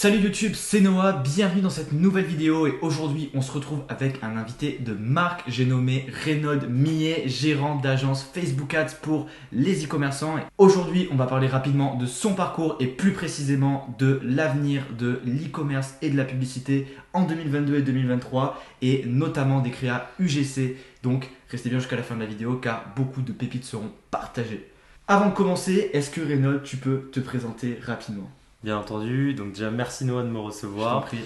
Salut YouTube, c'est Noah, bienvenue dans cette nouvelle vidéo et aujourd'hui on se retrouve avec un invité de marque, j'ai nommé Reynold Millet, gérant d'agence Facebook Ads pour les e-commerçants. Aujourd'hui on va parler rapidement de son parcours et plus précisément de l'avenir de l'e-commerce et de la publicité en 2022 et 2023 et notamment des créas UGC. Donc restez bien jusqu'à la fin de la vidéo car beaucoup de pépites seront partagées. Avant de commencer, est-ce que Reynold tu peux te présenter rapidement? Bien entendu, donc déjà merci Noah de me Je t'en recevoir. prie.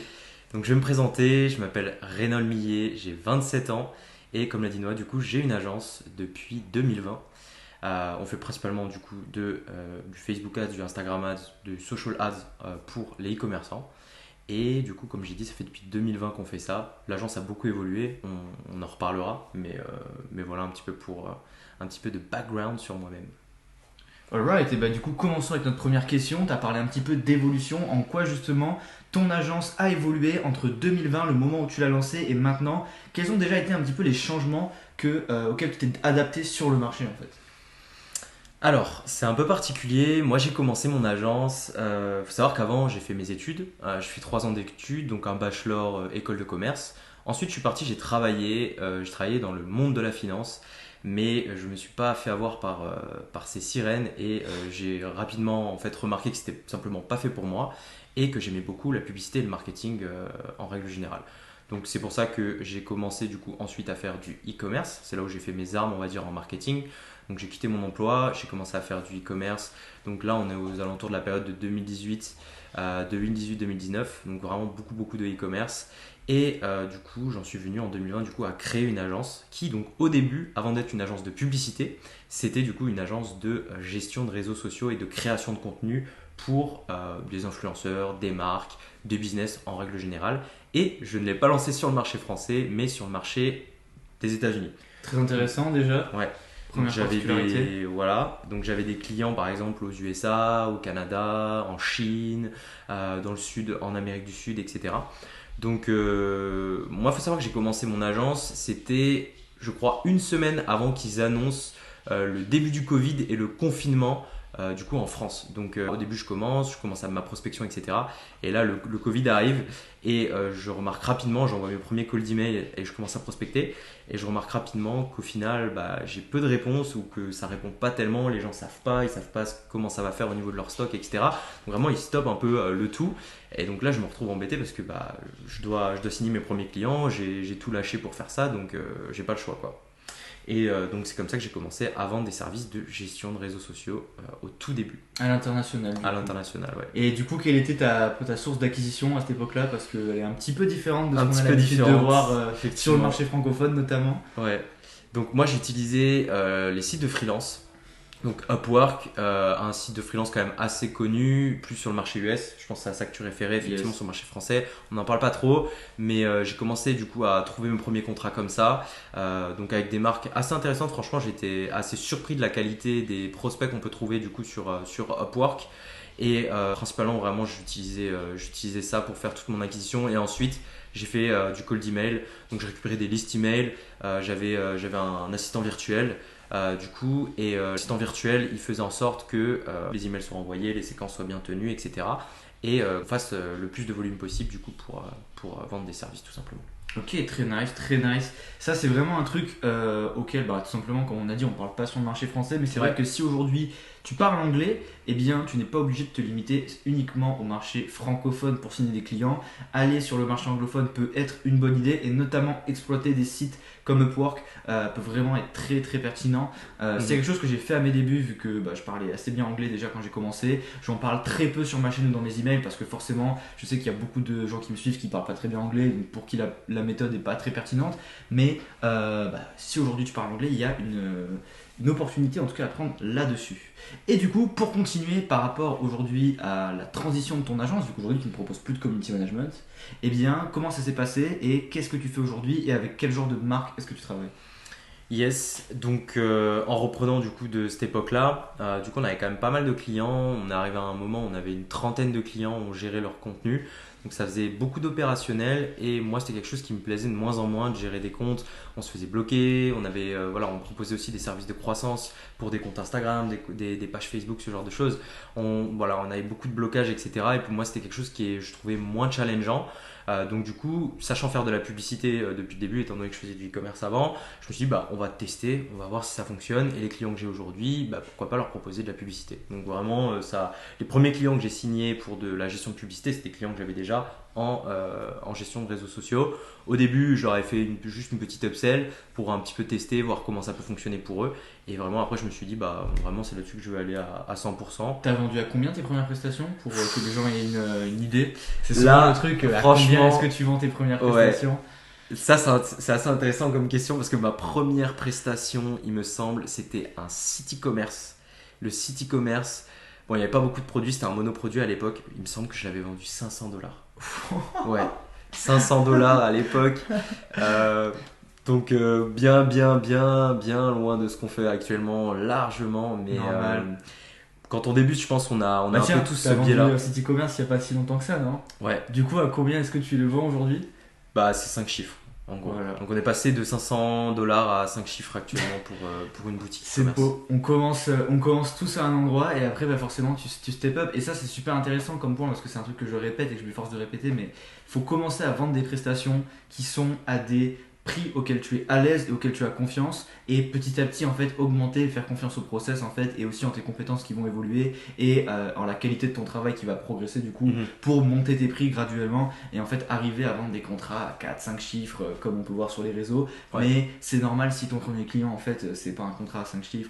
Donc je vais me présenter, je m'appelle Reynold Millet, j'ai 27 ans et comme l'a dit Noah, du coup j'ai une agence depuis 2020. On fait principalement du coup du Facebook Ads, du Instagram Ads, du Social Ads pour les e-commerçants. Et du coup comme j'ai dit, ça fait depuis 2020 qu'on fait ça. L'agence a beaucoup évolué, on en reparlera, mais voilà un petit peu pour un petit peu de background sur moi-même. Alright, et bah du coup commençons avec notre première question. Tu as parlé un petit peu d'évolution, en quoi justement ton agence a évolué entre 2020, le moment où tu l'as lancé, et maintenant. Quels ont déjà été un petit peu les changements auxquels tu t'es adapté sur le marché en fait? Alors, c'est un peu particulier. Moi, j'ai commencé mon agence. Faut savoir qu'avant, j'ai fait mes études. Je fais 3 ans d'études, donc un bachelor école de commerce. Ensuite, je suis parti, j'ai travaillé dans le monde de la finance, mais je me suis pas fait avoir par ces sirènes et j'ai rapidement en fait remarqué que c'était simplement pas fait pour moi et que j'aimais beaucoup la publicité et le marketing en règle générale. Donc c'est pour ça que j'ai commencé du coup ensuite à faire du e-commerce. C'est là où j'ai fait mes armes, on va dire, en marketing. Donc j'ai quitté mon emploi, j'ai commencé à faire du e-commerce. Donc là, on est aux alentours de la période de 2018-2019. Donc vraiment beaucoup de e-commerce. Et du coup, j'en suis venu en 2020 du coup, à créer une agence qui, donc au début, avant d'être une agence de publicité, c'était du coup une agence de gestion de réseaux sociaux et de création de contenu pour des influenceurs, des marques, des business en règle générale. Et je ne l'ai pas lancé sur le marché français, mais sur le marché des États-Unis. Très intéressant déjà. Ouais. Donc Première particularité. j'avais des clients par exemple aux USA, au Canada, en Chine, dans le sud, en Amérique du Sud, etc. Donc moi, il faut savoir que j'ai commencé mon agence, c'était, je crois, une semaine avant qu'ils annoncent le début du Covid et le confinement. Du coup en France. Donc au début je commence à ma prospection, etc. Et là le Covid arrive et je remarque rapidement, j'envoie mes premiers calls d'email et je commence à prospecter. Et je remarque rapidement qu'au final j'ai peu de réponses ou que ça répond pas tellement, les gens ils savent pas comment ça va faire au niveau de leur stock, etc. Donc vraiment ils stoppent un peu le tout. Et donc là je me retrouve embêté parce que je dois signer mes premiers clients, j'ai tout lâché pour faire ça, donc j'ai pas le choix quoi. Et donc c'est comme ça que j'ai commencé à vendre des services de gestion de réseaux sociaux au tout début, À l'international. à l'international. Ouais. Et du coup, quelle était ta source d'acquisition à cette époque-là? Parce qu'elle est un petit peu différente de ce Un qu'on petit a peu l'habitude de différente, voir sur le effectivement. marché francophone notamment. Ouais. Donc moi j'utilisais les sites de freelance. Donc Upwork, un site de freelance quand même assez connu, plus sur le marché US. Je pense que c'est à ça que tu référais, effectivement, Yes. sur le marché français. On n'en parle pas trop, mais j'ai commencé du coup à trouver mes premiers contrats comme ça. Donc avec des marques assez intéressantes. Franchement, j'étais assez surpris de la qualité des prospects qu'on peut trouver du coup sur Upwork. Et principalement, vraiment, j'utilisais ça pour faire toute mon acquisition. Et ensuite, j'ai fait du cold email. Donc j'ai récupéré des listes email. J'avais un assistant virtuel. Du coup, et l'assistant virtuel, il faisait en sorte que les emails soient envoyés, les séquences soient bien tenues, etc. Et qu'on fasse le plus de volume possible du coup pour vendre des services tout simplement. Ok, très nice, très nice. Ça, c'est vraiment un truc auquel, tout simplement, comme on a dit, on parle pas sur le marché français, mais c'est vrai Ouais. que si aujourd'hui tu parles anglais, eh bien, tu n'es pas obligé de te limiter uniquement au marché francophone pour signer des clients. Aller sur le marché anglophone peut être une bonne idée et notamment exploiter des sites comme Upwork peut vraiment être très très pertinent. C'est quelque chose que j'ai fait à mes débuts vu que je parlais assez bien anglais déjà quand j'ai commencé. J'en parle très peu sur ma chaîne ou dans mes emails parce que forcément, je sais qu'il y a beaucoup de gens qui me suivent qui parlent pas très bien anglais, donc pour qui la méthode n'est pas très pertinente. Mais si aujourd'hui tu parles anglais, il y a une opportunité en tout cas à prendre là-dessus. Et du coup, pour continuer par rapport aujourd'hui à la transition de ton agence, vu qu'aujourd'hui tu ne proposes plus de community management, eh bien comment ça s'est passé et qu'est-ce que tu fais aujourd'hui et avec quel genre de marque est-ce que tu travailles? Yes, donc en reprenant du coup de cette époque-là, du coup on avait quand même pas mal de clients. On est arrivé à un moment où on avait une trentaine de clients, on gérait leur contenu. Donc ça faisait beaucoup d'opérationnel et moi c'était quelque chose qui me plaisait de moins en moins de gérer des comptes. On se faisait bloquer, voilà, on proposait aussi des services de croissance pour des comptes Instagram, des pages Facebook, ce genre de choses. On avait beaucoup de blocages, etc. Et pour moi c'était quelque chose qui est, je trouvais, moins challengeant. Donc du coup, sachant faire de la publicité depuis le début, étant donné que je faisais du e-commerce avant, je me suis dit, bah, on va tester, on va voir si ça fonctionne. Et les clients que j'ai aujourd'hui, bah, pourquoi pas leur proposer de la publicité. Donc vraiment, les premiers clients que j'ai signés pour de la gestion de publicité, c'était des clients que j'avais déjà en gestion de réseaux sociaux. Au début, je leur ai fait juste une petite upsell pour un petit peu tester, voir comment ça peut fonctionner pour eux. Et vraiment, après, je me suis dit, bah, vraiment, c'est là-dessus que je vais aller à 100%. T'as vendu à combien tes premières prestations pour que les gens aient une idée? C'est Là, souvent le truc, à combien est-ce que tu vends tes premières prestations? Ça, c'est assez intéressant comme question parce que ma première prestation, il me semble, c'était un site e-commerce. Le site e-commerce, bon, il n'y avait pas beaucoup de produits, c'était un monoproduit à l'époque. Il me semble que je l'avais vendu 500 $. Ouais, 500 $ à l'époque. Donc, bien loin de ce qu'on fait actuellement, largement. Mais quand on débute, je pense qu'on a un tiens, peu tous ce biais-là. T'as vendu un site e-commerce il n'y a pas si longtemps que ça, non? Ouais, Du coup, à combien est-ce que tu le vends aujourd'hui? bah, c'est 5 chiffres. En gros. Voilà. Donc on est passé de 500 $ à 5 chiffres actuellement pour une boutique C'est e-commerce. beau. On commence tous à un endroit et après, bah, forcément, tu step up. Et ça, c'est super intéressant comme point parce que c'est un truc que je répète et que je m'efforce de répéter. Mais il faut commencer à vendre des prestations qui sont à des prix auxquels tu es à l'aise et auxquels tu as confiance. Et petit à petit, en fait, augmenter, faire confiance au process, en fait, et aussi en tes compétences qui vont évoluer et en la qualité de ton travail qui va progresser, du coup, pour monter tes prix graduellement et en fait arriver à vendre des contrats à 4-5 chiffres comme on peut voir sur les réseaux. Ouais. Mais c'est normal si ton premier client en fait c'est pas un contrat à 5 chiffres,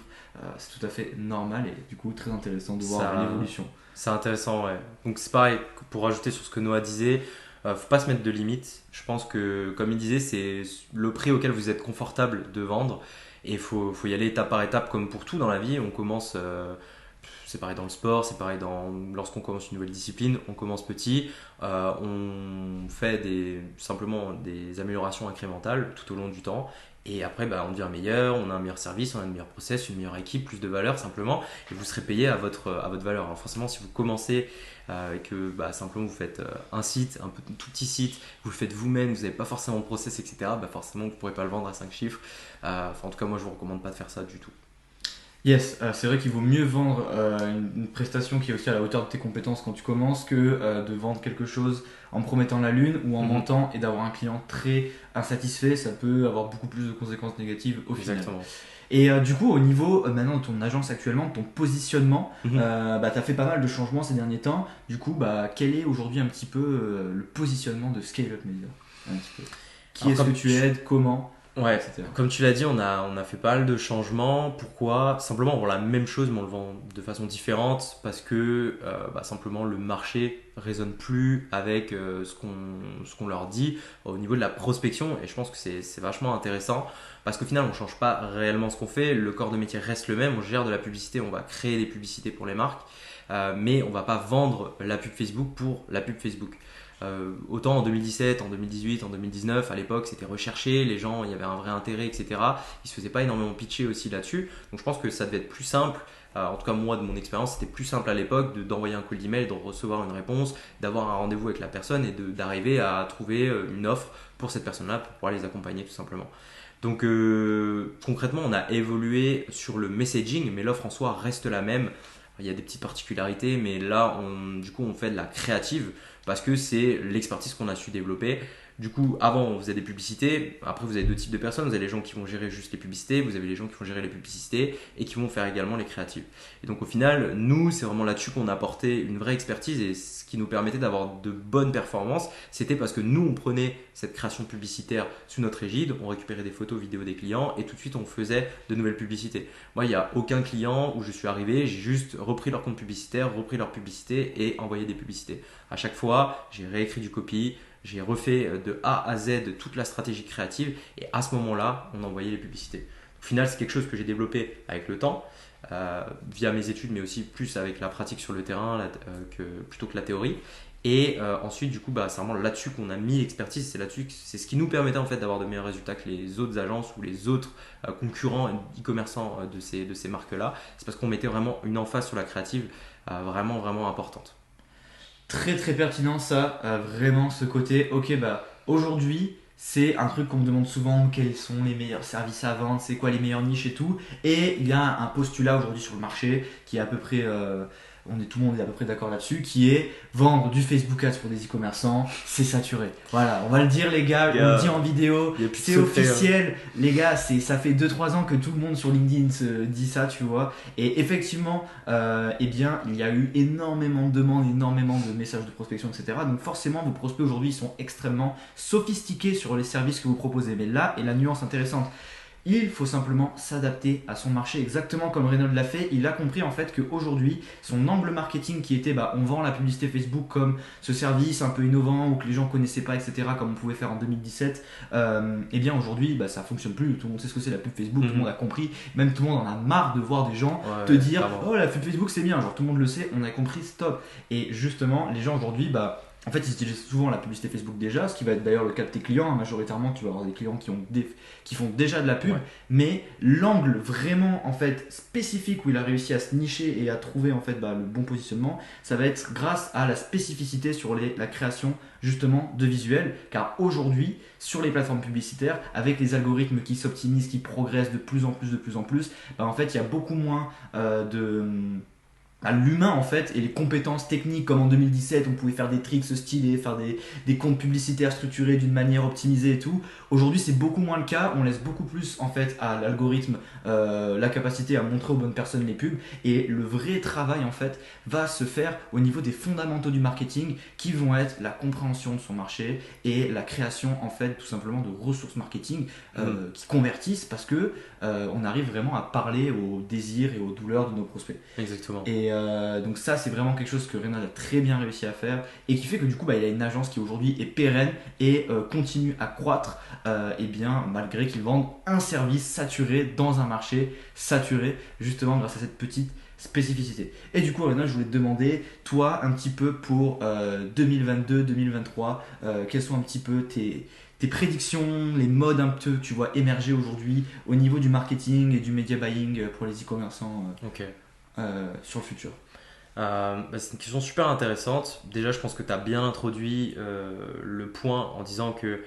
c'est tout à fait normal et du coup très intéressant de voir l'évolution. C'est intéressant, ouais. Donc c'est pareil, pour rajouter sur ce que Noah disait, faut pas se mettre de limites. Je pense que, comme il disait, c'est le prix auquel vous êtes confortable de vendre et il faut y aller étape par étape comme pour tout dans la vie. On commence, c'est pareil dans le sport, c'est pareil lorsqu'on commence une nouvelle discipline, on commence petit, on fait simplement des améliorations incrémentales tout au long du temps. Et après, bah, on devient meilleur, on a un meilleur service, on a une meilleure process, une meilleure équipe, plus de valeur simplement, et vous serez payé à votre valeur. Alors forcément, si vous commencez et que bah, simplement vous faites un site, un tout petit site, vous le faites vous-même, vous n'avez pas forcément de process, etc., bah forcément, vous ne pourrez pas le vendre à 5 chiffres. En tout cas, moi, je ne vous recommande pas de faire ça du tout. Yes, c'est vrai qu'il vaut mieux vendre une prestation qui est aussi à la hauteur de tes compétences quand tu commences que de vendre quelque chose en promettant la lune ou en mentant et d'avoir un client très insatisfait. Ça peut avoir beaucoup plus de conséquences négatives au final. Exactement. Et du coup, au niveau maintenant de ton agence actuellement, de ton positionnement, bah, tu as fait pas mal de changements ces derniers temps. Du coup, bah, quel est aujourd'hui un petit peu le positionnement de Scale Up Media un petit peu. Qui est-ce que tu aides, comment? Ouais, etc. comme tu l'as dit, on a fait pas mal de changements. Pourquoi? Simplement, on vend la même chose, mais on le vend de façon différente parce que bah, simplement le marché résonne plus avec ce qu'on leur dit au niveau de la prospection. Et je pense que c'est vachement intéressant parce qu'au final, on ne change pas réellement ce qu'on fait. Le corps de métier reste le même. On gère de la publicité, on va créer des publicités pour les marques, mais on va pas vendre la pub Facebook pour la pub Facebook. Autant en 2017, en 2018, en 2019, à l'époque c'était recherché, les gens, il y avait un vrai intérêt, etc. Ils se faisaient pas énormément pitcher aussi là-dessus. Donc je pense que ça devait être plus simple. En tout cas, moi, de mon expérience, c'était plus simple à l'époque d'envoyer un cold email, de recevoir une réponse, d'avoir un rendez-vous avec la personne et d'arriver à trouver une offre pour cette personne-là pour pouvoir les accompagner tout simplement. Donc concrètement, on a évolué sur le messaging, mais l'offre en soi reste la même. Il y a des petites particularités, mais là, du coup, on fait de la créative parce que c'est l'expertise qu'on a su développer. Du coup, avant, on faisait des publicités. Après, vous avez deux types de personnes. Vous avez les gens qui vont gérer juste les publicités. Vous avez les gens qui vont gérer les publicités et qui vont faire également les créatives. Et donc, au final, nous, c'est vraiment là-dessus qu'on a apporté une vraie expertise et ce qui nous permettait d'avoir de bonnes performances. C'était parce que nous, on prenait cette création publicitaire sous notre égide. On récupérait des photos, vidéos des clients et tout de suite, on faisait de nouvelles publicités. Moi, il n'y a aucun client où je suis arrivé. J'ai juste repris leur compte publicitaire, repris leur publicité et envoyé des publicités. À chaque fois, j'ai réécrit du copy. J'ai refait de A à Z toute la stratégie créative et à ce moment-là, on envoyait les publicités. Au final, c'est quelque chose que j'ai développé avec le temps, via mes études, mais aussi plus avec la pratique sur le terrain plutôt que la théorie. Et ensuite, du coup, c'est vraiment là-dessus qu'on a mis l'expertise. C'est ce qui nous permettait en fait d'avoir de meilleurs résultats que les autres agences ou les autres concurrents e-commerçants de ces marques-là. C'est parce qu'on mettait vraiment une emphase sur la créative vraiment, vraiment importante. Très très pertinent ça, vraiment ce côté, ok aujourd'hui c'est un truc qu'on me demande souvent, quels sont les meilleurs services à vendre, c'est quoi les meilleures niches et tout, et il y a un postulat aujourd'hui sur le marché qui est à peu près, tout le monde est à peu près d'accord là-dessus, qui est vendre du Facebook Ads pour des e-commerçants, c'est saturé. Voilà, on va le dire les gars, on le dit en vidéo, c'est officiel, les gars, ça fait 2-3 ans que tout le monde sur LinkedIn se dit ça, tu vois, et effectivement, eh bien, il y a eu énormément de demandes, énormément de messages de prospection, etc. Donc forcément, vos prospects aujourd'hui sont extrêmement sophistiqués sur les services que vous proposez. Mais là est la nuance intéressante. Il faut simplement s'adapter à son marché, exactement comme Renaud l'a fait. Il a compris en fait qu'aujourd'hui, son angle marketing qui était on vend la publicité Facebook comme ce service un peu innovant ou que les gens ne connaissaient pas, etc., comme on pouvait faire en 2017, et bien aujourd'hui, ça ne fonctionne plus. Tout le monde sait ce que c'est la pub Facebook, tout le monde a compris. Même tout le monde en a marre de voir des gens te dire clairement. Oh, la pub Facebook c'est bien. Genre tout le monde le sait, on a compris, stop. Et justement, les gens aujourd'hui, en fait, ils utilisent souvent la publicité Facebook déjà, ce qui va être d'ailleurs le cas de tes clients. Majoritairement, tu vas avoir des clients qui font déjà de la pub, mais l'angle vraiment en fait spécifique où il a réussi à se nicher et à trouver en fait le bon positionnement, ça va être grâce à la spécificité sur la création justement de visuels. Car aujourd'hui, sur les plateformes publicitaires, avec les algorithmes qui s'optimisent, qui progressent de plus en plus, en fait, il y a beaucoup moins à l'humain en fait et les compétences techniques comme en 2017 on pouvait faire des tricks stylés, faire des comptes publicitaires structurés d'une manière optimisée et tout. Aujourd'hui c'est beaucoup moins le cas, on laisse beaucoup plus en fait à l'algorithme la capacité à montrer aux bonnes personnes les pubs et le vrai travail en fait va se faire au niveau des fondamentaux du marketing qui vont être la compréhension de son marché et la création en fait tout simplement de ressources marketing qui convertissent parce que on arrive vraiment à parler aux désirs et aux douleurs de nos prospects. Exactement. Et donc ça c'est vraiment quelque chose que Renan a très bien réussi à faire et qui fait que du coup il a une agence qui aujourd'hui est pérenne et continue à croître et bien malgré qu'ils vendent un service saturé dans un marché saturé justement grâce à cette petite spécificité. Et du coup Renan, je voulais te demander toi un petit peu pour 2022-2023 quels sont un petit peu tes prédictions, les modes un peu tu vois émerger aujourd'hui au niveau du marketing et du media buying pour les e-commerçants sur le futur. C'est une question super intéressante. Déjà, je pense que tu as bien introduit le point en disant que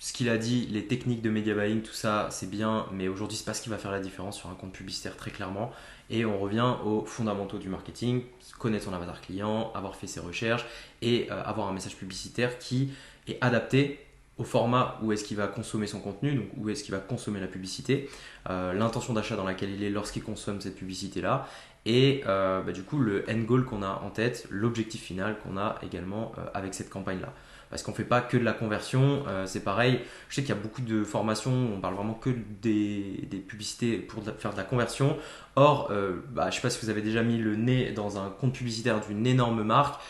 ce qu'il a dit, les techniques de media buying, tout ça, c'est bien, mais aujourd'hui, c'est pas ce qui va faire la différence sur un compte publicitaire très clairement. Et on revient aux fondamentaux du marketing, connaître son avatar client, avoir fait ses recherches et avoir un message publicitaire qui est adapté au format où est-ce qu'il va consommer son contenu, donc où est-ce qu'il va consommer la publicité, l'intention d'achat dans laquelle il est lorsqu'il consomme cette publicité-là, et du coup le end goal qu'on a en tête, l'objectif final qu'on a également avec cette campagne-là. Parce qu'on ne fait pas que de la conversion, c'est pareil, je sais qu'il y a beaucoup de formations, on parle vraiment que des publicités pour faire de la conversion. Or, je ne sais pas si vous avez déjà mis le nez dans un compte publicitaire d'une énorme marque,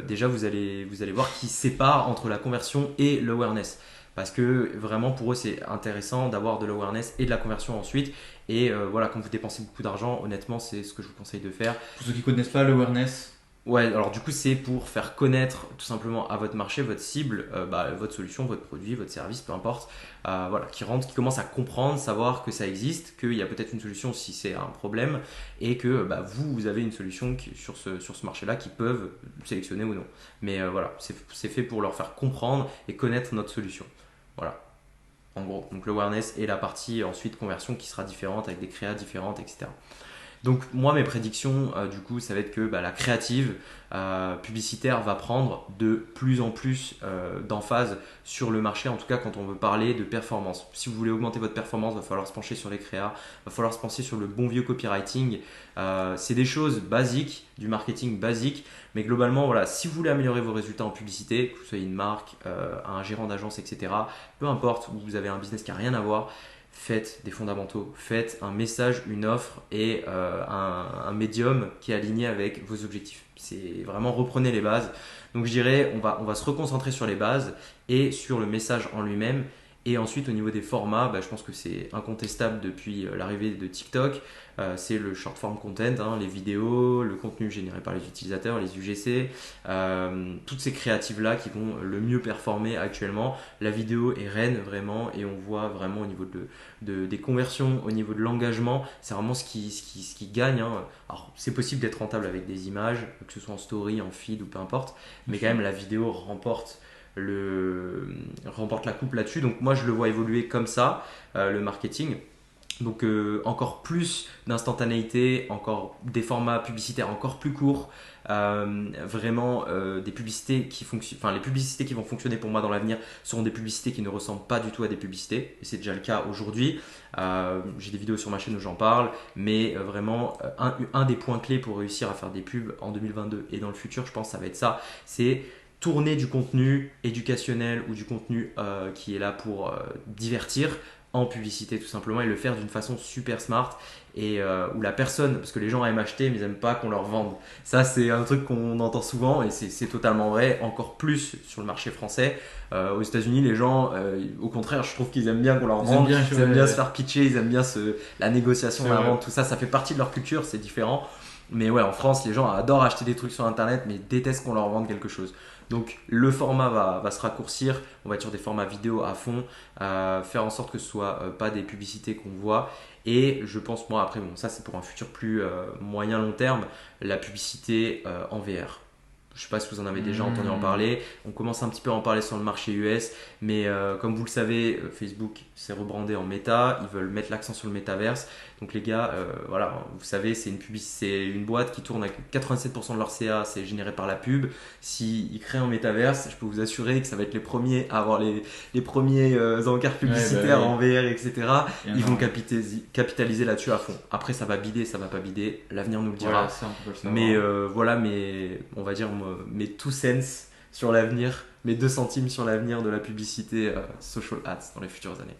déjà vous allez voir qu'ils séparent entre la conversion et l'awareness. Parce que vraiment pour eux c'est intéressant d'avoir de l'awareness et de la conversion ensuite. Et quand vous dépensez beaucoup d'argent, honnêtement c'est ce que je vous conseille de faire. Pour ceux qui ne connaissent pas l'awareness, ouais, alors du coup c'est pour faire connaître tout simplement à votre marché, votre cible, votre solution, votre produit, votre service, peu importe, qui commence à comprendre, savoir que ça existe, qu'il y a peut-être une solution si c'est un problème et que vous avez une solution sur ce marché-là qu'ils peuvent sélectionner ou non. Mais c'est fait pour leur faire comprendre et connaître notre solution. Voilà, en gros. Donc l'awareness et la partie ensuite conversion qui sera différente avec des créas différentes, etc. Donc moi mes prédictions du coup ça va être que la créative publicitaire va prendre de plus en plus d'emphase sur le marché, en tout cas quand on veut parler de performance. Si vous voulez augmenter votre performance, il va falloir se pencher sur les créas, il va falloir se pencher sur le bon vieux copywriting. C'est des choses basiques, du marketing basique, mais globalement si vous voulez améliorer vos résultats en publicité, que vous soyez une marque, un gérant d'agence, etc., peu importe, où vous avez un business qui n'a rien à voir, faites des fondamentaux, faites un message, une offre et un médium qui est aligné avec vos objectifs. C'est vraiment reprenez les bases. Donc je dirais on va se reconcentrer sur les bases et sur le message en lui-même Et ensuite, au niveau des formats, je pense que c'est incontestable depuis l'arrivée de TikTok. C'est le short form content, hein, les vidéos, le contenu généré par les utilisateurs, les UGC, toutes ces créatives-là qui vont le mieux performer actuellement. La vidéo est reine vraiment et on voit vraiment au niveau des conversions, au niveau de l'engagement, c'est vraiment ce qui gagne. Hein. Alors, c'est possible d'être rentable avec des images, que ce soit en story, en feed ou peu importe, mais quand même la vidéo remporte la coupe là-dessus. Donc moi je le vois évoluer comme ça, le marketing. Donc encore plus d'instantanéité, encore des formats publicitaires encore plus courts, vraiment des publicités qui fonctionnent. Enfin, les publicités qui vont fonctionner pour moi dans l'avenir seront des publicités qui ne ressemblent pas du tout à des publicités, et c'est déjà le cas aujourd'hui. J'ai des vidéos sur ma chaîne où j'en parle, mais vraiment un des points clés pour réussir à faire des pubs en 2022 et dans le futur, je pense ça va être ça, c'est tourner du contenu éducationnel ou du contenu qui est là pour divertir en publicité tout simplement, et le faire d'une façon super smart et où la personne, parce que les gens aiment acheter mais ils n'aiment pas qu'on leur vende. Ça c'est un truc qu'on entend souvent et c'est totalement vrai, encore plus sur le marché français. Aux États-Unis les gens, au contraire, je trouve qu'ils aiment bien qu'on leur vende, ils aiment bien se faire pitcher, ils aiment bien la négociation, la vente, tout ça, ça fait partie de leur culture, c'est différent. Mais ouais, en France, les gens adorent acheter des trucs sur internet mais détestent qu'on leur vende quelque chose. Donc le format va se raccourcir, on va être sur des formats vidéo à fond, faire en sorte que ce soit pas des publicités qu'on voit. Et je pense, moi après, bon, ça c'est pour un futur plus moyen long terme, la publicité en VR. Je ne sais pas si vous en avez déjà entendu en parler. On commence un petit peu à en parler sur le marché US, mais comme vous le savez, Facebook s'est rebrandé en Meta. Ils veulent mettre l'accent sur le métaverse. Donc les gars, voilà, vous savez, c'est une boîte qui tourne à 87% de leur CA, c'est généré par la pub. S'ils créent un métaverse, je peux vous assurer que ça va être les premiers à avoir les premiers encarts publicitaires en VR, etc. Ils vont capitaliser là-dessus à fond. Après, ça va bider, ça va pas bider. L'avenir nous le dira. Voilà, ça, on peut pas le savoir. Mais voilà, on va dire mes 2 cents sur l'avenir, mes 2 centimes sur l'avenir de la publicité social ads dans les futures années.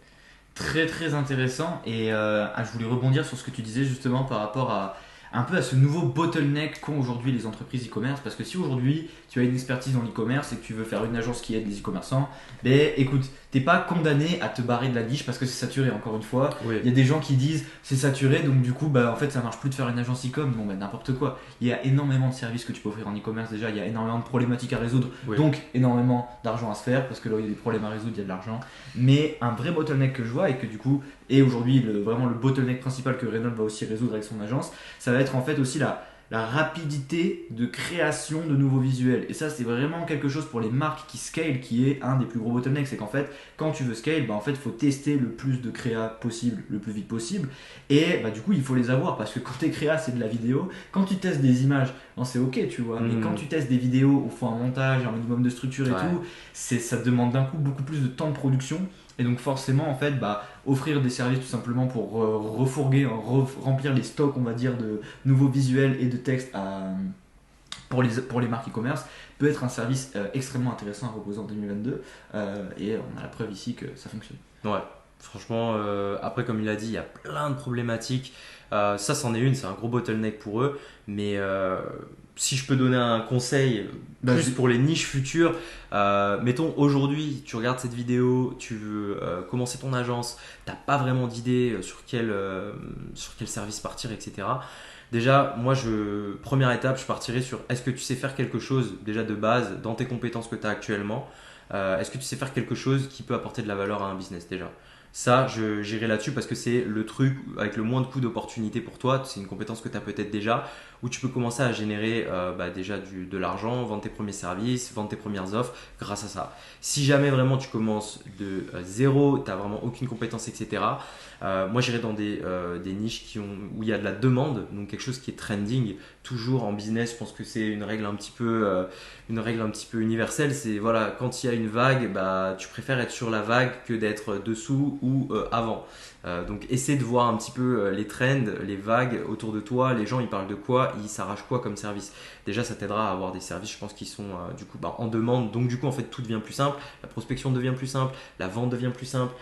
Très très intéressant et je voulais rebondir sur ce que tu disais justement par rapport à un peu à ce nouveau bottleneck qu'ont aujourd'hui les entreprises e-commerce, parce que si aujourd'hui tu as une expertise dans l'e-commerce et que tu veux faire une agence qui aide les e-commerçants, écoute, t'es pas condamné à te barrer de la niche parce que c'est saturé, encore une fois. Oui. Il y a des gens qui disent c'est saturé, donc du coup en fait ça marche plus de faire une agence e-com. Bon n'importe quoi, il y a énormément de services que tu peux offrir en e-commerce déjà, il y a énormément de problématiques à résoudre, donc énormément d'argent à se faire, parce que là où il y a des problèmes à résoudre il y a de l'argent. Mais un vrai bottleneck que je vois et que du coup est aujourd'hui vraiment le bottleneck principal que Renault va aussi résoudre avec son agence, ça va être en fait aussi la rapidité de création de nouveaux visuels. Et ça, c'est vraiment quelque chose pour les marques qui scale, qui est un des plus gros bottlenecks. C'est qu'en fait, quand tu veux scale, en fait, il faut tester le plus de créa possible, le plus vite possible. Et du coup, il faut les avoir, parce que quand tes créas, c'est de la vidéo. Quand tu testes des images, c'est ok, tu vois. Mais quand tu testes des vidéos, il faut un montage, un minimum de structure et tout, ça te demande d'un coup beaucoup plus de temps de production. Et donc forcément, en fait, offrir des services tout simplement pour refourguer, remplir les stocks, on va dire, de nouveaux visuels et de textes pour les marques e-commerce peut être un service extrêmement intéressant à proposer en 2022. Et on a la preuve ici que ça fonctionne. Ouais, franchement, après comme il a dit, il y a plein de problématiques. Ça, c'en est une, c'est un gros bottleneck pour eux. Mais si je peux donner un conseil plus pour les niches futures, mettons aujourd'hui, tu regardes cette vidéo, tu veux commencer ton agence, t'as pas vraiment d'idée sur quel service partir, etc. Déjà, moi, première étape, je partirais sur est-ce que tu sais faire quelque chose déjà de base dans tes compétences que tu as actuellement. Est-ce que tu sais faire quelque chose qui peut apporter de la valeur à un business déjà? Ça, j'irai là-dessus parce que c'est le truc avec le moins de coûts d'opportunité pour toi. C'est une compétence que tu as peut-être déjà, où tu peux commencer à générer déjà de l'argent, vendre tes premiers services, vendre tes premières offres grâce à ça. Si jamais vraiment tu commences de zéro, tu n'as vraiment aucune compétence, etc. Moi, j'irai dans des niches où il y a de la demande, donc quelque chose qui est trending. Toujours en business, je pense que c'est une règle un petit peu universelle. C'est voilà, quand il y a une vague, tu préfères être sur la vague que d'être dessous ou avant. Donc essaie de voir un petit peu les trends, les vagues autour de toi, les gens ils parlent de quoi, ils s'arrachent quoi comme service. Déjà ça t'aidera à avoir des services je pense qui sont du coup en demande, donc du coup en fait tout devient plus simple, la prospection devient plus simple, la vente devient plus simple,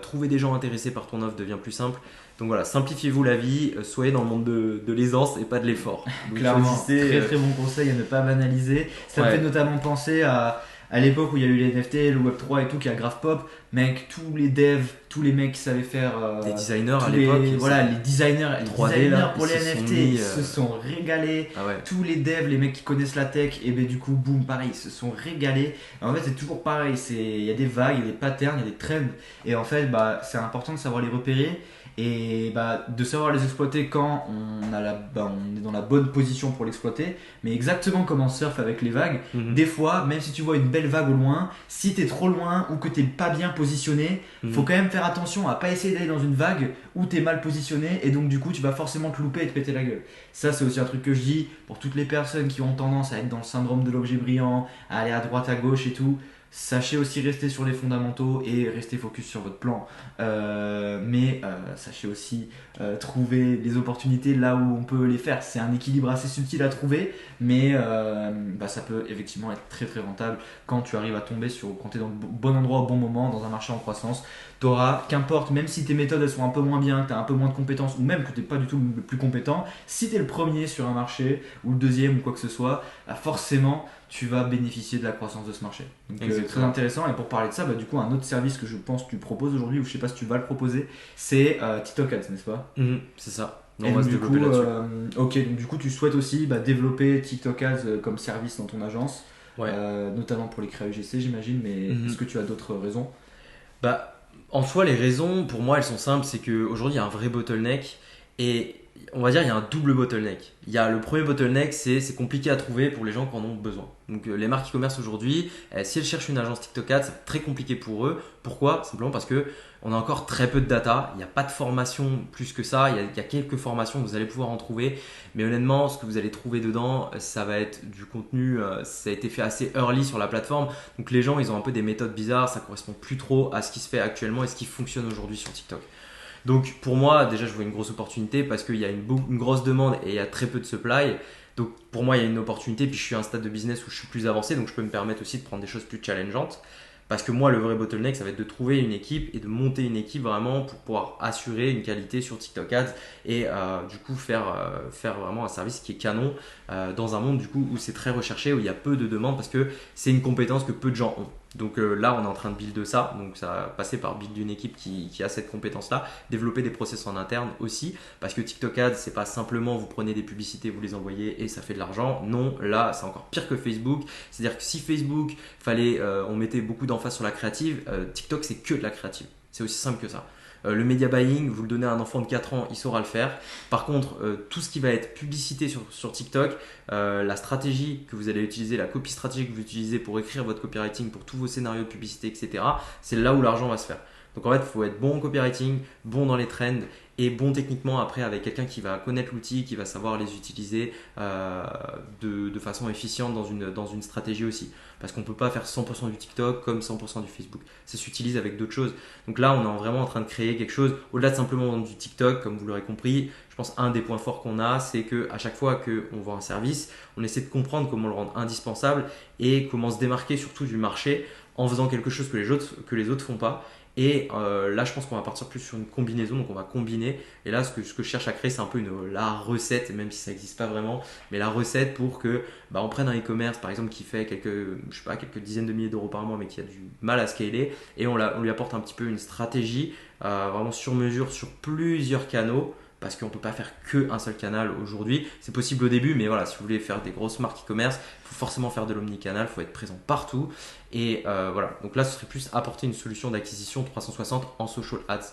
trouver des gens intéressés par ton offre devient plus simple. Donc voilà, simplifiez-vous la vie, soyez dans le monde de l'aisance et pas de l'effort. Donc, clairement, très très bon conseil à ne pas banaliser. Ça me fait notamment penser à À l'époque où il y a eu les NFT, le Web3 et tout qui a grave pop, mec, tous les devs, tous les mecs qui savaient faire Des designers à tous l'époque. voilà, les designers 3D, là, pour ils les se sont NFT, mis, ils se sont régalés. Ah ouais. Tous les devs, les mecs qui connaissent la tech, et ben du coup, boum, pareil, ils se sont régalés. Et en fait, c'est toujours pareil, il y a des vagues, il y a des patterns, il y a des trends. Et en fait, bah, c'est important de savoir les repérer et bah, de savoir les exploiter quand on est dans la bonne position pour l'exploiter. Mais exactement comme en surf avec les vagues, des fois, même si tu vois une belle vague au loin, si t'es trop loin ou que t'es pas bien positionné, faut quand même faire attention à pas essayer d'aller dans une vague où t'es mal positionné et donc du coup tu vas forcément te louper et te péter la gueule. Ça c'est aussi un truc que je dis pour toutes les personnes qui ont tendance à être dans le syndrome de l'objet brillant, à aller à droite à gauche et tout. Sachez aussi rester sur les fondamentaux et rester focus sur votre plan. Mais sachez aussi trouver des opportunités là où on peut les faire. C'est un équilibre assez subtil à trouver, mais ça peut effectivement être très très rentable quand tu arrives à tomber quand tu es dans le bon endroit au bon moment, dans un marché en croissance. T'auras, qu'importe, même si tes méthodes elles sont un peu moins bien, que tu as un peu moins de compétences, ou même que tu n'es pas du tout le plus compétent, si tu es le premier sur un marché, ou le deuxième, ou quoi que ce soit, forcément tu vas bénéficier de la croissance de ce marché. Donc très intéressant. Et pour parler de ça, du coup, un autre service que je pense que tu proposes aujourd'hui, ou je sais pas si tu vas le proposer, c'est TikTok Ads, n'est-ce pas? C'est ça. Et On va se développer là-dessus. ok, donc du coup, tu souhaites aussi développer TikTok Ads comme service dans ton agence, Ouais. notamment pour les créa UGC, j'imagine, mais est-ce que tu as d'autres raisons? En soi, les raisons, pour moi, elles sont simples. C'est qu'aujourd'hui, il y a un vrai bottleneck. Et on va dire, il y a un double bottleneck. Il y a le premier bottleneck, c'est compliqué à trouver pour les gens qui en ont besoin. Donc, les marques e-commerce aujourd'hui, si elles cherchent une agence TikTok Ads, c'est très compliqué pour eux. Pourquoi? Simplement parce que on a encore très peu de data. Il n'y a pas de formation plus que ça. Il y a quelques formations, vous allez pouvoir en trouver. Mais honnêtement, ce que vous allez trouver dedans, ça va être du contenu. Ça a été fait assez early sur la plateforme. Donc, les gens, ils ont un peu des méthodes bizarres. Ça ne correspond plus trop à ce qui se fait actuellement et ce qui fonctionne aujourd'hui sur TikTok. Donc pour moi, déjà, je vois une grosse opportunité parce qu'il y a une grosse demande et il y a très peu de supply. Donc pour moi, il y a une opportunité. Puis je suis à un stade de business où je suis plus avancé, donc je peux me permettre aussi de prendre des choses plus challengeantes. Parce que moi, le vrai bottleneck, ça va être de trouver une équipe et de monter une équipe vraiment pour pouvoir assurer une qualité sur TikTok Ads et du coup faire vraiment un service qui est canon dans un monde du coup où c'est très recherché, où il y a peu de demandes parce que c'est une compétence que peu de gens ont. Donc là, on est en train de build ça. Donc ça va passer par build d'une équipe qui a cette compétence-là, développer des process en interne aussi, parce que TikTok Ads, c'est pas simplement vous prenez des publicités, vous les envoyez et ça fait de l'argent. Non, là, c'est encore pire que Facebook. C'est-à-dire que si Facebook on mettait beaucoup d'emphase sur la créative, TikTok, c'est que de la créative. C'est aussi simple que ça. Le media buying, vous le donnez à un enfant de 4 ans, il saura le faire. Par contre, tout ce qui va être publicité sur TikTok, la stratégie que vous allez utiliser, la copie stratégique que vous utilisez pour écrire votre copywriting, pour tous vos scénarios de publicité, etc., c'est là où l'argent va se faire. Donc en fait, il faut être bon en copywriting, bon dans les trends et bon techniquement après avec quelqu'un qui va connaître l'outil, qui va savoir les utiliser de façon efficiente dans une stratégie aussi. Parce qu'on ne peut pas faire 100% du TikTok comme 100% du Facebook. Ça s'utilise avec d'autres choses. Donc là, on est vraiment en train de créer quelque chose. Au-delà de simplement vendre du TikTok, comme vous l'aurez compris, je pense un des points forts qu'on a, c'est qu'à chaque fois qu'on vend un service, on essaie de comprendre comment le rendre indispensable et comment se démarquer surtout du marché en faisant quelque chose que les autres font pas. Et là, je pense qu'on va partir plus sur une combinaison, donc on va combiner. Et là, ce que je cherche à créer, c'est un peu la recette, même si ça n'existe pas vraiment, mais la recette pour que on prenne un e-commerce, par exemple, qui fait quelques dizaines de milliers d'euros par mois, mais qui a du mal à scaler, et on lui apporte un petit peu une stratégie vraiment sur mesure sur plusieurs canaux. Parce qu'on ne peut pas faire qu'un seul canal aujourd'hui. C'est possible au début, mais voilà, si vous voulez faire des grosses marques e-commerce, il faut forcément faire de l'omnicanal, il faut être présent partout. Et voilà, donc là, ce serait plus apporter une solution d'acquisition 360 en social ads.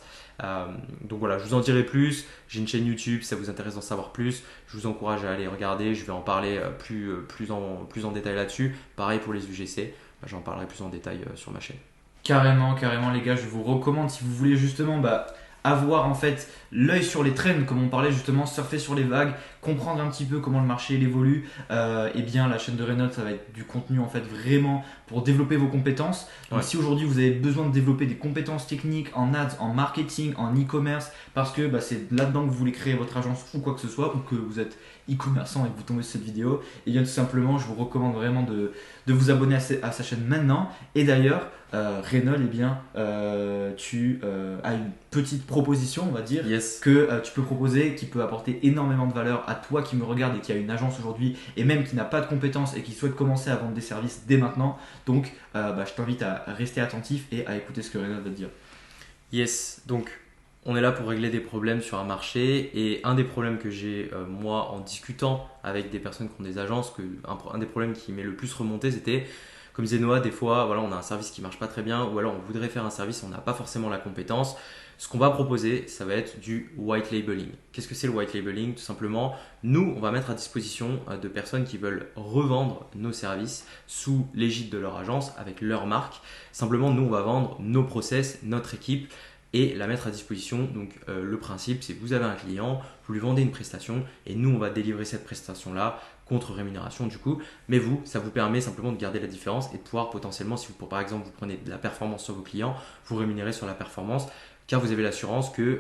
Donc voilà, je vous en dirai plus. J'ai une chaîne YouTube, si ça vous intéresse d'en savoir plus, je vous encourage à aller regarder. Je vais en parler plus en détail là-dessus. Pareil pour les UGC, j'en parlerai plus en détail sur ma chaîne. Carrément, les gars, je vous recommande si vous voulez justement avoir en fait l'œil sur les trends, comme on parlait justement, surfer sur les vagues, comprendre un petit peu comment le marché évolue, et bien la chaîne de Renault, ça va être du contenu en fait vraiment pour développer vos compétences. Donc si aujourd'hui vous avez besoin de développer des compétences techniques en ads, en marketing, en e-commerce, parce que c'est là-dedans que vous voulez créer votre agence ou quoi que ce soit, ou que vous êtes e-commerçant et que vous tombez sur cette vidéo, et bien tout simplement je vous recommande vraiment de vous abonner à sa chaîne maintenant. Et d'ailleurs Renault, tu as une petite proposition, on va dire, Yes. que tu peux proposer, qui peut apporter énormément de valeur à à toi qui me regarde et qui a une agence aujourd'hui et même qui n'a pas de compétences et qui souhaite commencer à vendre des services dès maintenant. Donc je t'invite à rester attentif et à écouter ce que Renaud va te dire. Yes, donc on est là pour régler des problèmes sur un marché et un des problèmes que j'ai moi en discutant avec des personnes qui ont des agences, un des problèmes qui m'est le plus remonté c'était, comme disait Noah, des fois voilà, on a un service qui marche pas très bien ou alors on voudrait faire un service, on n'a pas forcément la compétence. Ce qu'on va proposer, ça va être du white labeling. Qu'est-ce que c'est le white labeling? Tout simplement, nous, on va mettre à disposition de personnes qui veulent revendre nos services sous l'égide de leur agence avec leur marque. Simplement, nous, on va vendre nos process, notre équipe et la mettre à disposition. Donc, le principe, c'est que vous avez un client, vous lui vendez une prestation et nous, on va délivrer cette prestation-là contre rémunération du coup. Mais vous, ça vous permet simplement de garder la différence et de pouvoir potentiellement, si vous, par exemple, vous prenez de la performance sur vos clients, vous rémunérez sur la performance. Car vous avez l'assurance que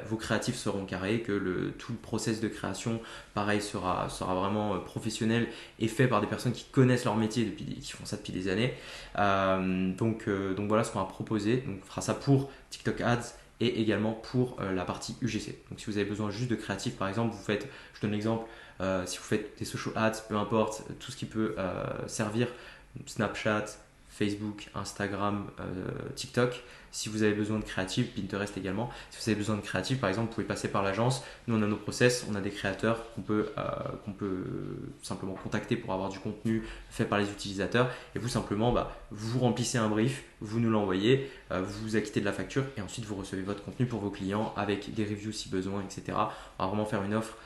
vos créatifs seront carrés, que tout le process de création, pareil, sera vraiment professionnel et fait par des personnes qui connaissent leur métier, qui font ça depuis des années. Donc voilà ce qu'on va proposer. Donc on fera ça pour TikTok Ads et également pour la partie UGC. Donc si vous avez besoin juste de créatifs, par exemple, je donne l'exemple, si vous faites des social ads, peu importe, tout ce qui peut servir, Snapchat, Facebook, Instagram, TikTok. Si vous avez besoin de créatifs, Pinterest également. Si vous avez besoin de créatifs, par exemple, vous pouvez passer par l'agence. Nous, on a nos process, on a des créateurs qu'on peut simplement contacter pour avoir du contenu fait par les utilisateurs. Et vous, simplement, vous remplissez un brief, vous nous l'envoyez, vous vous acquittez de la facture et ensuite vous recevez votre contenu pour vos clients avec des reviews si besoin, etc. On va vraiment faire une offre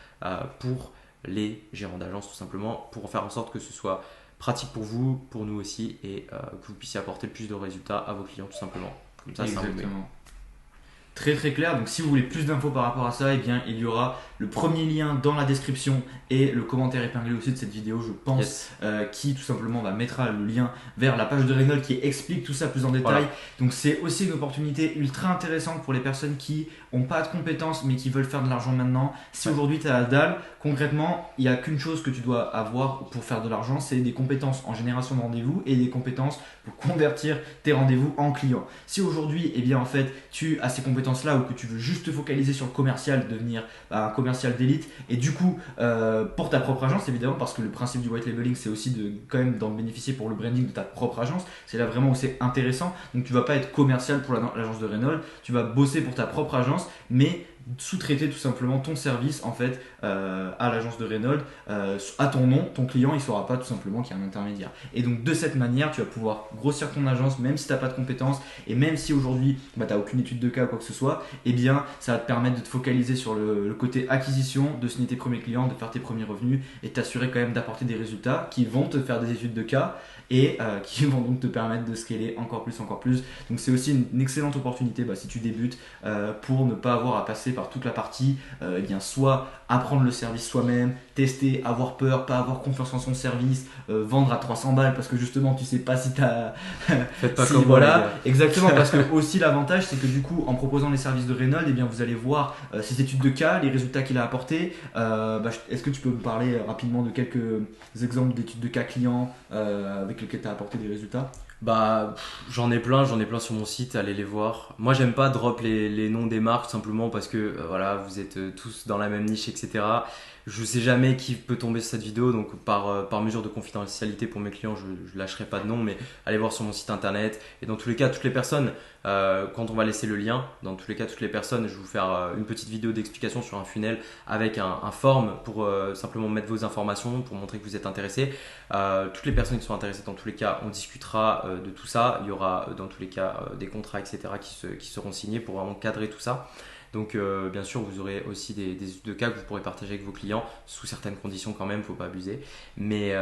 pour les gérants d'agence, tout simplement, pour faire en sorte que ce soit pratique pour vous, pour nous aussi, et que vous puissiez apporter le plus de résultats à vos clients, tout simplement. Comme ça, exactement. Très très clair, donc si vous voulez plus d'infos par rapport à ça, eh bien, il y aura le premier lien dans la description et le commentaire épinglé aussi de cette vidéo, je pense, Yes. qui tout simplement mettra le lien vers la page de Renaud qui explique tout ça plus en détail. Voilà. Donc c'est aussi une opportunité ultra intéressante pour les personnes qui n'ont pas de compétences mais qui veulent faire de l'argent maintenant. Si aujourd'hui tu as la dalle, concrètement, il n'y a qu'une chose que tu dois avoir pour faire de l'argent, c'est des compétences en génération de rendez-vous et des compétences pour convertir tes rendez-vous en clients. Si aujourd'hui, eh bien, en fait, tu as ces compétences-là ou que tu veux juste te focaliser sur le commercial, devenir un commercial d'élite et du coup, pour ta propre agence, évidemment, parce que le principe du white labeling, c'est aussi quand même d'en bénéficier pour le branding de ta propre agence. C'est là vraiment où c'est intéressant. Donc, tu vas pas être commercial pour l'agence de Renaud, tu vas bosser pour ta propre agence, mais sous-traiter tout simplement ton service en fait à l'agence de Renaud à ton nom. Ton client il saura pas tout simplement qu'il y a un intermédiaire et donc de cette manière tu vas pouvoir grossir ton agence même si tu n'as pas de compétences et même si aujourd'hui tu n'as aucune étude de cas ou quoi que ce soit, et bien ça va te permettre de te focaliser sur le côté acquisition, de signer tes premiers clients, de faire tes premiers revenus et t'assurer quand même d'apporter des résultats qui vont te faire des études de cas et qui vont donc te permettre de scaler encore plus. Donc c'est aussi une excellente opportunité si tu débutes pour ne pas avoir à passer par toute la partie soit apprendre le service soi-même, tester, avoir peur, pas avoir confiance en son service, vendre à 300 balles parce que justement tu sais pas si t'as Faites pas comme moi, les gars. exactement, parce que aussi l'avantage c'est que du coup en proposant les services de Renaud, eh bien vous allez voir ses études de cas, les résultats qu'il a apportés. Est-ce que tu peux me parler rapidement de quelques exemples d'études de cas clients avec lesquels tu as apporté des résultats? J'en ai plein sur mon site, allez les voir. Moi, j'aime pas drop les noms des marques simplement parce que voilà, vous êtes tous dans la même niche, etc. Je sais jamais qui peut tomber sur cette vidéo, donc par mesure de confidentialité pour mes clients, je lâcherai pas de nom, mais allez voir sur mon site internet. Et dans tous les cas, toutes les personnes, quand on va laisser le lien, dans tous les cas, toutes les personnes, je vais vous faire une petite vidéo d'explication sur un funnel avec un form pour simplement mettre vos informations, pour montrer que vous êtes intéressé. Toutes les personnes qui sont intéressées, dans tous les cas, on discutera de tout ça. Il y aura dans tous les cas des contrats, etc. qui seront signés pour vraiment cadrer tout ça. Donc bien sûr, vous aurez aussi des études de cas que vous pourrez partager avec vos clients sous certaines conditions quand même, il ne faut pas abuser. Mais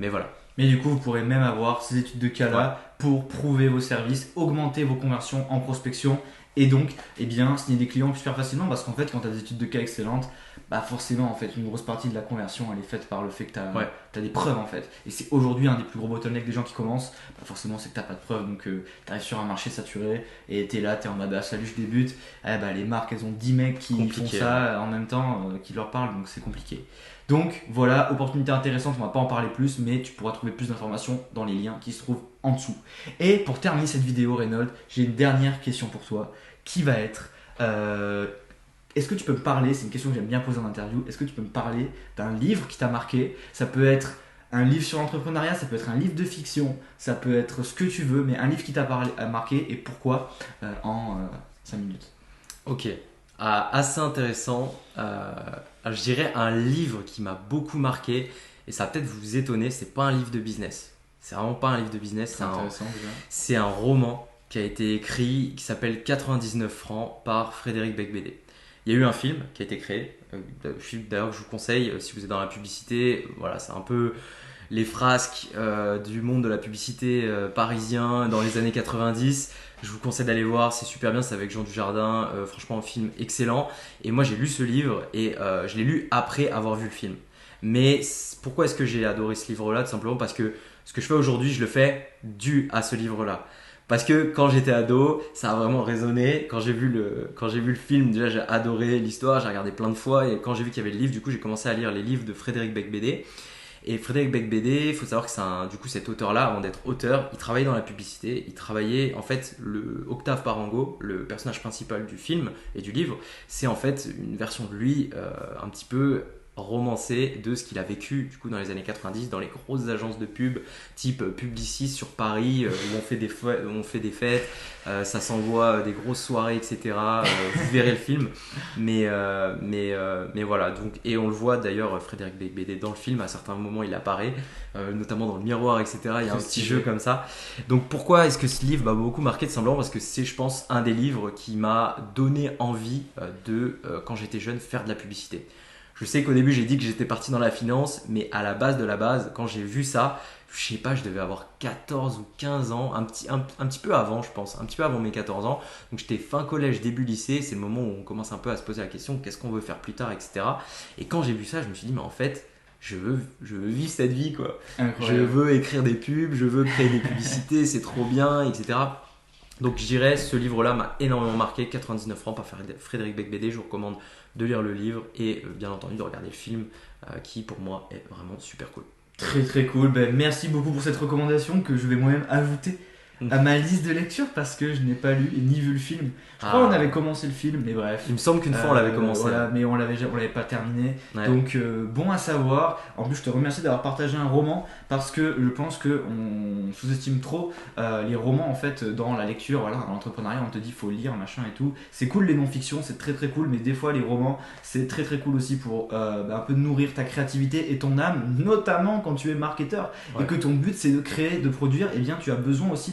voilà. Mais du coup, vous pourrez même avoir ces études de cas-là pour prouver vos services, augmenter vos conversions en prospection et donc signer des clients super facilement parce qu'en fait, quand tu as des études de cas excellentes, forcément, en fait, une grosse partie de la conversion, elle est faite par le fait que tu as des preuves, en fait. Et c'est aujourd'hui un des plus gros bottlenecks des gens qui commencent. Forcément, c'est que tu n'as pas de preuves. Donc, tu arrives sur un marché saturé et tu es là, tu es en mode salut, je débute. Les marques, elles ont 10 mecs qui font ça en même temps, qui leur parlent. Donc, c'est compliqué. Donc, voilà, opportunité intéressante. On va pas en parler plus, mais tu pourras trouver plus d'informations dans les liens qui se trouvent en dessous. Et pour terminer cette vidéo, Renaud, j'ai une dernière question pour toi qui va être est-ce que tu peux me parler, c'est une question que j'aime bien poser en interview, est-ce que tu peux me parler d'un livre qui t'a marqué? Ça peut être un livre sur l'entrepreneuriat, ça peut être un livre de fiction, ça peut être ce que tu veux, mais un livre qui t'a marqué et pourquoi en 5 minutes. Ok, assez intéressant. Je dirais un livre qui m'a beaucoup marqué, et ça va peut-être vous étonner, c'est pas un livre de business. C'est vraiment pas un livre de business, C'est intéressant déjà. c'est un roman qui a été écrit, qui s'appelle 99 francs par Frédéric Becbédé. Il y a eu un film qui a été créé, film d'ailleurs que je vous conseille si vous êtes dans la publicité. Voilà, c'est un peu les frasques du monde de la publicité parisien dans les années 90. Je vous conseille d'aller voir, c'est super bien, c'est avec Jean Dujardin, franchement un film excellent. Et moi j'ai lu ce livre et je l'ai lu après avoir vu le film. Mais pourquoi est-ce que j'ai adoré ce livre-là? Tout simplement parce que ce que je fais aujourd'hui, je le fais dû à ce livre-là. Parce que quand j'étais ado, ça a vraiment résonné. Quand j'ai vu le film, déjà j'ai adoré l'histoire, j'ai regardé plein de fois. Et quand j'ai vu qu'il y avait le livre, du coup j'ai commencé à lire les livres de Frédéric Becbédé. Et Frédéric Becbédé, il faut savoir que c'est du coup cet auteur-là, avant d'être auteur, il travaillait dans la publicité. Il travaillait, en fait, Octave Parango, le personnage principal du film et du livre, c'est en fait une version de lui un petit peu romancé de ce qu'il a vécu du coup dans les années 90 dans les grosses agences de pub type Publicis sur Paris où on fait des fêtes, ça s'envoie des grosses soirées, etc. Vous verrez le film, mais voilà. Donc, et on le voit d'ailleurs, Frédéric Becbédé dans le film, à certains moments il apparaît, notamment dans le miroir, etc. Il y a un petit jeu comme ça. Donc pourquoi est-ce que ce livre m'a beaucoup marqué? Tout simplement parce que c'est, je pense, un des livres qui m'a donné envie quand j'étais jeune, faire de la publicité. Je sais qu'au début j'ai dit que j'étais parti dans la finance, mais à la base de la base, quand j'ai vu ça, je sais pas, je devais avoir 14 ou 15 ans, un petit peu avant je pense, un petit peu avant mes 14 ans. Donc j'étais fin collège, début lycée, c'est le moment où on commence un peu à se poser la question, qu'est-ce qu'on veut faire plus tard, etc. Et quand j'ai vu ça, je me suis dit, mais en fait, je veux vivre cette vie, quoi. Incroyable. Je veux écrire des pubs, je veux créer des publicités, c'est trop bien, etc. Donc je dirais, ce livre-là m'a énormément marqué, 99 francs par Frédéric Becbédé. Je vous recommande de lire le livre et bien entendu de regarder le film qui pour moi est vraiment super cool. Très très cool, ben, merci beaucoup pour cette recommandation que je vais moi-même ajouter à ma liste de lecture parce que je n'ai pas lu et ni vu le film. Je crois qu'on avait commencé le film, mais bref. Il me semble qu'une fois on l'avait commencé. Voilà, mais on l'avait pas terminé. Ouais. Donc bon à savoir. En plus, je te remercie d'avoir partagé un roman parce que je pense que on sous-estime trop les romans en fait dans la lecture. Voilà, dans l'entrepreneuriat, on te dit faut lire machin et tout. C'est cool les non-fictions, c'est très très cool, mais des fois les romans c'est très très cool aussi pour un peu nourrir ta créativité et ton âme, notamment quand tu es marketeur et que ton but c'est de créer, de produire. Et bien tu as besoin aussi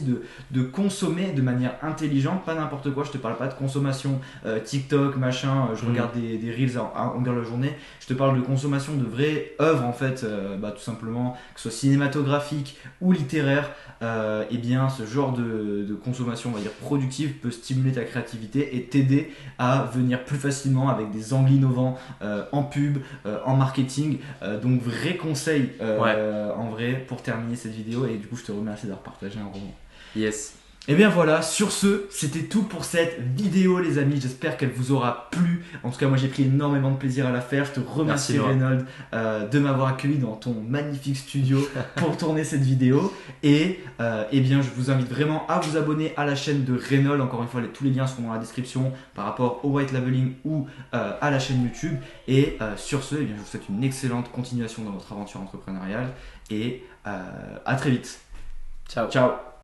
de consommer de manière intelligente, pas n'importe quoi. Je te parle pas de consommation TikTok, machin, je regarde des reels à longueur de la journée. Je te parle de consommation de vraies œuvres en fait, tout simplement, que ce soit cinématographique ou littéraire. Et bien ce genre de consommation, on va dire productive, peut stimuler ta créativité et t'aider à venir plus facilement avec des angles innovants en pub, en marketing. Donc vrai conseil en vrai pour terminer cette vidéo, et du coup je te remercie d'avoir partagé un roman. Yes. Et bien voilà, sur ce, c'était tout pour cette vidéo les amis, j'espère qu'elle vous aura plu. En tout cas moi j'ai pris énormément de plaisir à la faire. Je te remercie Reynolds de m'avoir accueilli dans ton magnifique studio pour tourner cette vidéo. Et bien je vous invite vraiment à vous abonner à la chaîne de Reynolds. Encore une fois, tous les liens seront dans la description par rapport au white labeling ou à la chaîne YouTube. Et sur ce, eh bien, je vous souhaite une excellente continuation dans votre aventure entrepreneuriale et à très vite. Ciao. Ciao.